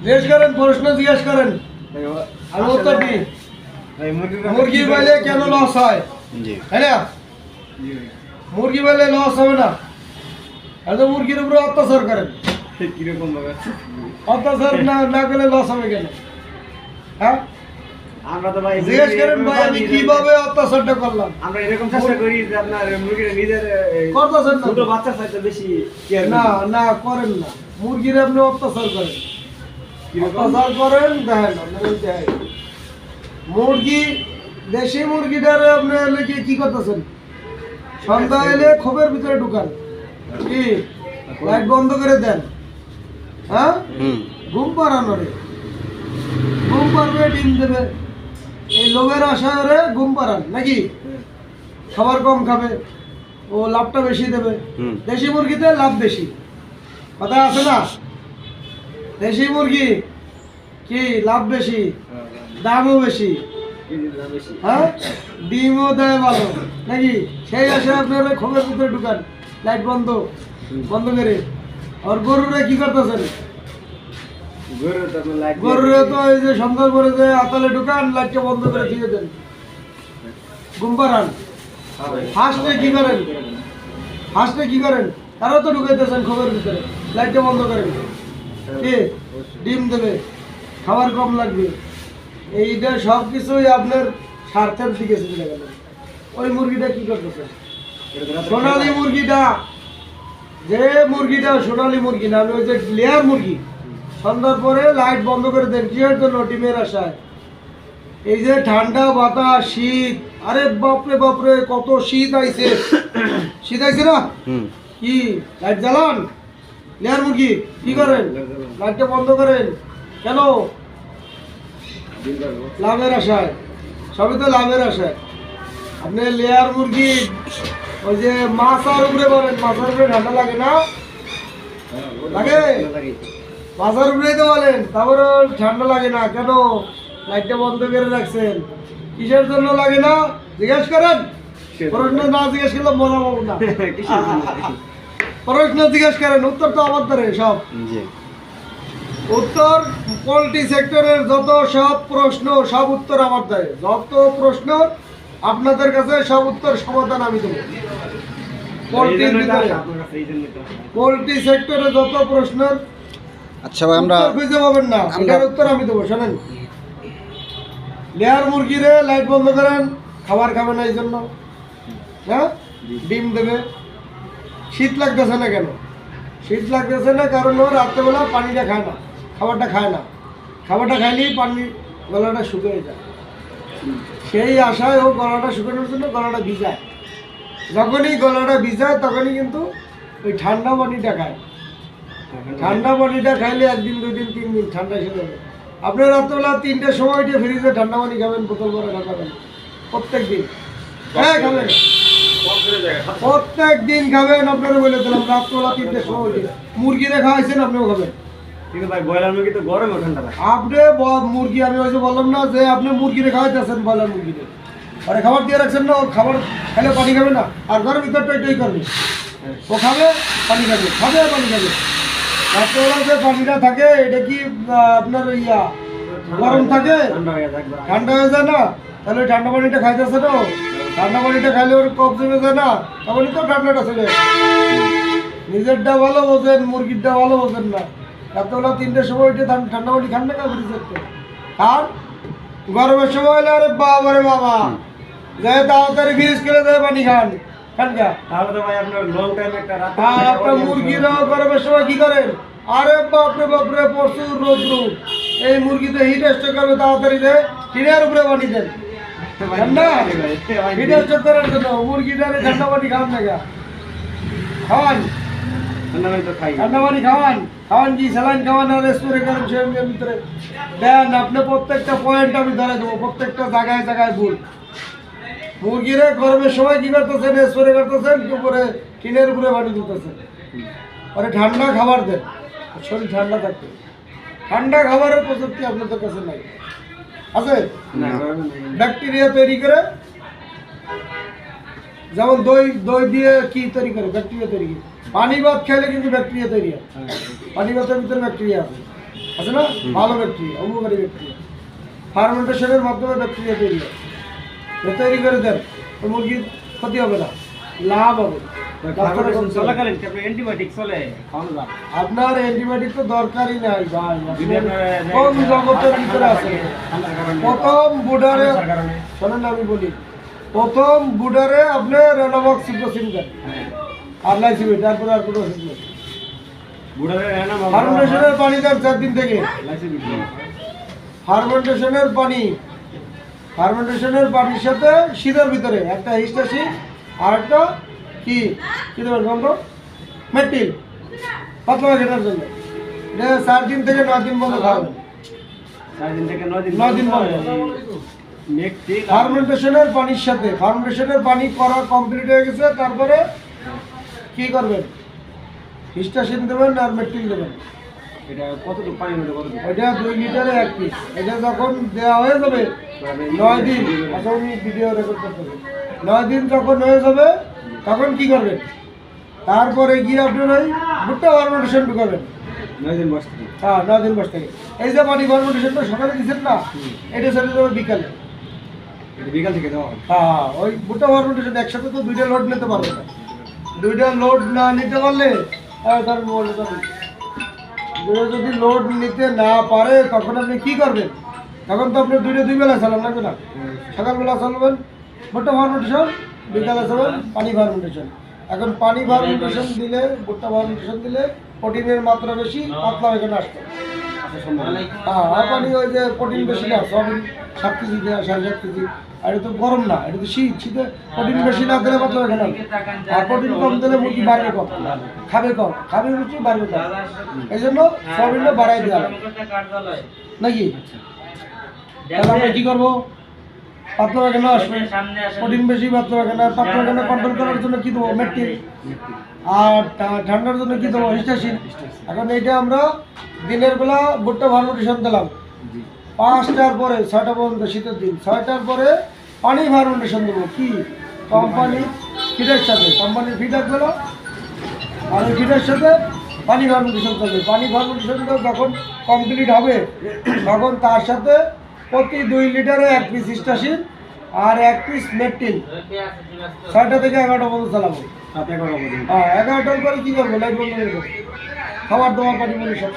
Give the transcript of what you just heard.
জিজ্ঞেস করেন, প্রশ্ন জিজ্ঞেস করেন, আমি উত্তর দিই। মুরগি পাইলে কেন লস হয়? তাই না? মুরগি পাইলে লস হবে না, এত মুরগির উপরে অত্যাচার করেন। কিরকম ভাবে অত্যাচার না করলে লস হবে কেন? হ্যাঁ, আমরা তো ভাই জিজ্ঞেস করেন ভাই আমি কিভাবে অত্যাচারটা করলাম। আমরা এরকম চেষ্টা করি যে আপনার মুরগির নিজের করতেছেন না ছোট বাচ্চার সাথে বেশি কেয়ার না, না করেন না, মুরগির আপনি অত্যাচার করেন, অত্যাচার করেন। দেখেন মুরগি, দেশি মুরগিটারে আপনি কি করতেছেন, সন্ধ্যা এলে খোপের ভিতরে ঢুকান, কি লাইট বন্ধ করে দেন, হ্যাঁ ঘুম পাড়ানো রে, ঘুম পাড়বে ডিম দেবে, এই লোভের আশা করে ঘুম পাড়ান নাকি? খাবার কম খাবে, ও লাভটা বেশি দেবে। দেশি মুরগিতে লাভ বেশি, কথা আছে না? দেশি মুরগি কি লাভ বেশি, দামও বেশি, হ্যাঁ ডিমও দেয় ভালো নাকি? সেই আসে আপনার খোপের ভিতরে ঢুকান, লাইট বন্ধ বন্ধ করে। আর গরুরে কি করতেছেন? গরুরে তো এই যে সন্ধ্যা করে যে আতালে ঢুকান, লাইটটা বন্ধ করে দিয়ে দেন, ঘুম পাড়ান। হাঁসলে কি করেন? হাঁসলে কি করেন? তারাও তো ঢুকাইতেছেন খোপের ভিতরে, লাইটটা বন্ধ করেন, কি ডিম দেবে, খাবার কম লাগবে। এইটা সব কিছুই আপনার স্বার্থের দিকে চলে গেল। ওই মুরগিটা কি করতেছে? সোনালী মুরগিটা, যে মুরগিটা সোনালী মুরগি না, ওই যে লেয়ার মুরগি, সন্ধ্যার পরে লাইট বন্ধ করে দেন কিসের জন্য? ডিমের আশায়। এই যে ঠান্ডা বাতাস শীত, আরে বাপরে বাপরে কত শীত আইছে, শীত আইছে না? কি লাইট জ্বালান, লেয়ার মুরগি কি করেন? লাইটটা বন্ধ করেন কেন? লাভের আশায়, সবই তো লাভের আশায়। আপনি লেয়ার মুরগি ওই যে মাছার উপরে বলেন, মাছার উপরে ঠান্ডা লাগে না? লাগে? মাছার উপরে তো বলেন, তারপরে ঠান্ডা লাগে না কেন? লাইটটা বন্ধ করে রাখছেন, কিসের জন্য লাগে না? জিজ্ঞেস করেন, প্রশ্ন না জিজ্ঞেস করলে মজা পাবো না। প্রশ্ন জিজ্ঞেস করেন, উত্তর তো আমার ধরে সব উত্তর। পোল্ট্রি সেক্টরের যত সব প্রশ্ন, সব উত্তর আমার দেয়। যত প্রশ্ন আপনাদের কাছে, সব উত্তর সমাধান আমি দেবো। পোল্ট্রি সেক্টরে যত প্রশ্নের আচ্ছা ভাই, আমরা খুঁজে পাবেন না, এটার উত্তর আমি দেবো। শোনেন, লেয়ার মুরগিরে লাইট বন্ধ করেন, খাবার খাবে না এই জন্য, হ্যাঁ ডিম দেবে। শীত লাগতেছে না কেন? শীত লাগতেছে না কারণ ও রাত্রেবেলা পানিটা খায় না, খাবারটা খায় না। খাবারটা খাইলেই পানি গলাটা শুকিয়ে যায়, সেই আশায় ও গলাটা শুকানোর জন্য গলাটা ভিজায়। যখনই গলাটা ভিজায় তখনই কিন্তু ওই ঠান্ডা পানিটা খায়। ঠান্ডা পানিটা খাইলে একদিন, 2 দিন, 3 দিন ঠান্ডা এসে যাবে। আপনি রাত্রেবেলা 3টার সময় উঠে ফ্রিজে ঠান্ডা পানি খাবেন, বোতল করে খাবেন প্রত্যেক দিন। হ্যাঁ খাবেন, প্রত্যেক দিন খাবেন। আপনারা বলে দিলাম রাত্রেবেলা 3টার সময় উঠে মুরগিরে খাওয়াইছেন, আপনিও খাবেন। কিন্তু ভাই ব্রয়লার মুরগি তো গরমে ঠান্ডা লাগে। আপনি মুরগি, আমি ওই যে বললাম না যে আপনি মুরগিরে খাওয়াইতেছেন, ব্রয়লার মুরগিরে আরে খাবার দিয়ে রাখছেন না, ও খাবার খাইলে পানি খাবে না, আর ঘরের ভিতর টই করবে, ও খাবে পানি খাবে, খাবে পানি খাবে। রাত্রেবেলা যে পানিটা থাকে এটা কি আপনার ইয়া গরম থাকে, ঠান্ডা হয়ে যায় না? তাহলে ওই ঠান্ডা পানিটা খাইতেছে না, ঠান্ডা পানিটা খাইলে ওর কফ জমে যায় না, তখনই তো ঠান্ডাটা চলে। নিজেরটা ভালো বোঝেন, মুরগিরটা ভালো বোঝেন না। রাত্রেবেলা 3টার সময় উঠে ঠান্ডা পানি খান না, আর গরমের সময় হলে আরে বাবা রে বাবা, যাই তাড়াতাড়ি ফ্রিজ করে দেয় পানি খান। তাহলে তো ভাই আপনার লং টাইম একটা রাত। আর আপনার মুরগিরা গরমের সময় কি করেন? আরে বাপরে বাপরে প্রচুর রৌদ্র, এই মুরগিতে হিট স্ট্রোক করবে, তাড়াতাড়ি দেয় টিনের উপরে পানি দেন ঠান্ডা হিট স্ট্রোক করার জন্য। মুরগিটারে ঠান্ডা পানি খাওয়ান না, খাওয়ান ঠান্ডা পানি খাওয়ান, খাওয়ান কি স্যালাইন খাওয়ান আর স্প্রে করেন সেরকমের ভিতরে দেন। আপনি প্রত্যেকটা পয়েন্ট আমি ধরে দেবো, প্রত্যেকটা জায়গায় জায়গায় ভুল। মুরগিরে গরমের সময় কি করতেছেন? স্প্রে করতেছেন, উপরে টিনের উপরে পানি দিতেছেন, পরে ঠান্ডা খাবার দেন, শরীর ঠান্ডা থাকবে। ঠান্ডা খাবারের প্রযুক্তি আপনাদের কাছে নাই, আছে? ব্যাকটেরিয়া তৈরি করে, যেমন দই দিয়ে কি তৈরি করে? ব্যাকটেরিয়া তৈরি করে। পানি ভাত খাইলে কিন্তু ব্যাকটেরিয়া তৈরি হয়, পানি ভাতের ভিতরে ব্যাকটেরিয়া আছে। আছে না, ভালো ব্যাকটেরিয়া, উপকারী ব্যাকটেরিয়া। ফার্মেন্টেশনের মাধ্যমে ব্যাকটেরিয়া তৈরি হয়। তৈরি করে দেন, তো মুরগির ক্ষতি হবে না, লাভ হবে। ফার্মেন্টেশন চলাকালীন কি আপনার অ্যান্টিবায়োটিক চলে খাওয়ানো যায়? আপনার অ্যান্টিবায়োটিক তো দরকারই নাই ভাই, যদি আপনার কোন জগতের ভিতরে আছে। ঠান্ডার কারণে, প্রথম বুডারে, সমস্যার কারণে। শোনেন আমি বলি, প্রথম বুডারে আপনি রেনোভক্স সিপ্রোসিন দেন আর লাইসিবিট, তারপরে আর কোনো ওষুধ নেই। বুড়ারে এনা ফার্মেন্টেশনের পানি দেন 4 দিন থেকে। লাইসিবিট ফার্মেন্টেশনের পানি, ফার্মেন্টেশনের পানির সাথে শীতের ভিতরে একটা হিস্টাসিন আর একটা কি কি দেবেন গন্ধ মেটিল, পাতলা ঘেটার জন্য। 4 দিন থেকে 9 দিন বন্ধ খাওয়াবেন। 4 দিন থেকে 9 দিন, 9 দিন বন্ধ। নেক্সট ফার্মেন্টেশনের পানির সাথে, ফার্মেন্টেশনের পানি করা কমপ্লিট হয়ে গেছে, তারপরে কি করবেন, হিস্টাসিন দেবেন আর মেট্রিল দেবেন। এটা কতটুকু পানি মধ্যে কতটুকু? এটা 2 লিটারে 1 পিস। এটা যখন দেওয়া হয়ে যাবে 9 দিন, এখন ভিডিও রেকর্ড করতে হবে, 9 দিন যখন হয়ে যাবে তখন কি করবেন, তারপরে গিয়ে আপনার ওই ভুট্টা ফার্মেন্টেশন ঢুকাবেন। 9 দিন বসতে। হ্যাঁ, 9 দিন বসে থেকে। এই যে পানি ফার্মেন্টেশনটা সকালে দিচ্ছেন না, এটা চলে যাবে বিকালে। এটা বিকাল থেকে দেওয়া হয়। হ্যাঁ, ওই ভুট্টা ফার্মেন্টেশন একসাথে তো 2টা লোড নিতে পারবে না। 2টা লোড না নিতে পারলে তার মনে করেন, যদি লোড নিতে না পারে তখন আপনি কি করবেন, তখন তো আপনি 2 বেলা চালান লাগবে না। সকালবেলা চালাবেন ভুট্টা ফার্মেন্টেশন, বিকালে চালাবেন পানি ফার্মেন্টেশন। এখন পানি ফার্মেন্টেশন দিলে, ভুট্টা ফার্মেন্টেশন দিলে প্রোটিনের মাত্রা বেশি, পাতলা এখানে আসবে। হ্যাঁ, আর পানি ওই যে প্রোটিন বেশি না, সবই 7 কেজি দেওয়া, 7.5 কেজি। আর এটা তো গরম না, এটা তো শীত, শীতে প্রোটিন বেশি না দিলে পাতলা এখানে আসবে। আর প্রোটিন কম দিলে মুরগি বাড়বে কম, খাবে কম, খাবে বেশি, বাড়বে কম। এই জন্য সবগুলো বাড়াই দেওয়া হয় নাকি। তাহলে আমরা কি করবো, পাতলা এখানে আসবে, প্রোটিন বেশি, পাতলা এখানে। পাতলা এখানে কন্ট্রোল করার জন্য কি দেবো, মেট্রিল। আর ঠান্ডার জন্য কি দেবো, হিস্টাসিন। এখন এইটা আমরা দিনের বেলা ভুট্টা ফার্মেন্টেশন দিলাম 5টার পরে 6টা পর্যন্ত, শীতের দিন 6টার পরে পানি ফার্মেন্টেশন দেবো। কি কোম্পানি ফিডের সাথে, কোম্পানির ফিডার দিল আর ওই ফিডের সাথে পানি ফার্মেন্টেশন করবে। পানি ফার্মেন্টেশনটা যখন কমপ্লিট হবে তখন তার সাথে প্রতি 2 লিটারে 1 পিস হিস্টাসিন আর 1 পিস মেট্রিল 6টা থেকে 11টা পর্যন্ত চালাবো। রাতে 11টা পর্যন্ত। হ্যাঁ, 11টার পরে কি করবো, লাইট বন্ধ করে দেবো, খাবার দাবার পানি সব